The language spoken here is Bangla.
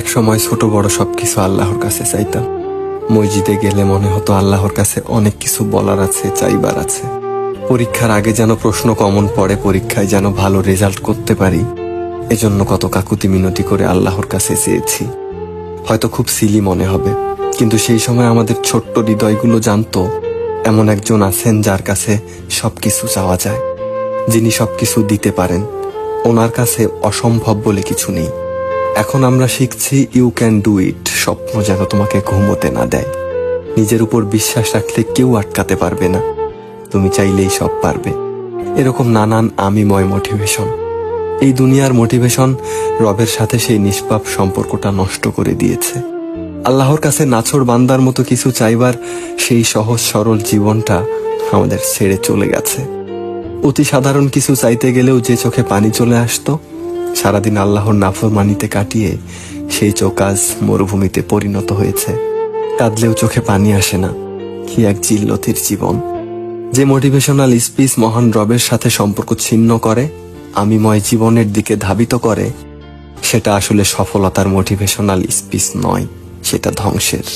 এক সময় ছোট বড় সবকিছু আল্লাহর কাছে চাইতাম। মসজিদে গেলে মনে হতো আল্লাহর কাছে অনেক কিছু বলার আছে, চাইবার আছে। পরীক্ষার আগে যেন প্রশ্ন কমন পড়ে, পরীক্ষায় যেন ভালো রেজাল্ট করতে পারি, এজন্য কত কাকুতি মিনতি করে আল্লাহর কাছে চেয়েছি। হয়তো খুব সিলি মনে হবে, কিন্তু সেই সময় আমাদের ছোট্ট হৃদয়গুলো জানতো এমন একজন আছেন যার কাছে সবকিছু চাওয়া যায়, যিনি সবকিছু দিতে পারেন। ওনার কাছে অসম্ভব বলে কিছু নেই। এখন আমরা শিখছি ইউ ক্যান ডু ইট। স্বপ্ন যেন তোমাকে ঘুমোতে না দেয়। নিজের উপর বিশ্বাস রাখলে কেউ আটকাতে পারবে না, তুমি চাইলেই সব পারবে। এরকম নানান আমিময় মোটিভেশন। এই দুনিয়ার মোটিভেশন রবের সাথে সেই নিষ্পাপ সম্পর্কটা নষ্ট করে দিয়েছে। আল্লাহর কাছে নাছোড় বান্দার মতো কিছু চাইবার সেই সহজ সরল জীবনটা আমাদের ছেড়ে চলে গেছে। অতি সাধারণ কিছু চাইতে গেলেও যে চোখে পানি চলে আসতো, সারাদিন আল্লাহর নাফরমানিতে কাটিয়ে সেই চোখ আজ মরুভূমিতে পরিণত হয়েছে। কাঁদলেও চোখে পানি আসে না। কি এক জিল্লতির জীবন! যে মোটিভেশনাল স্পিচ মহান রবের সাথে সম্পর্ক ছিন্ন করে, আমিময় জীবনের দিকে ধাবিত করে, সেটা আসলে সফলতার মোটিভেশনাল স্পিচ নয়, সেটা ধ্বংসের।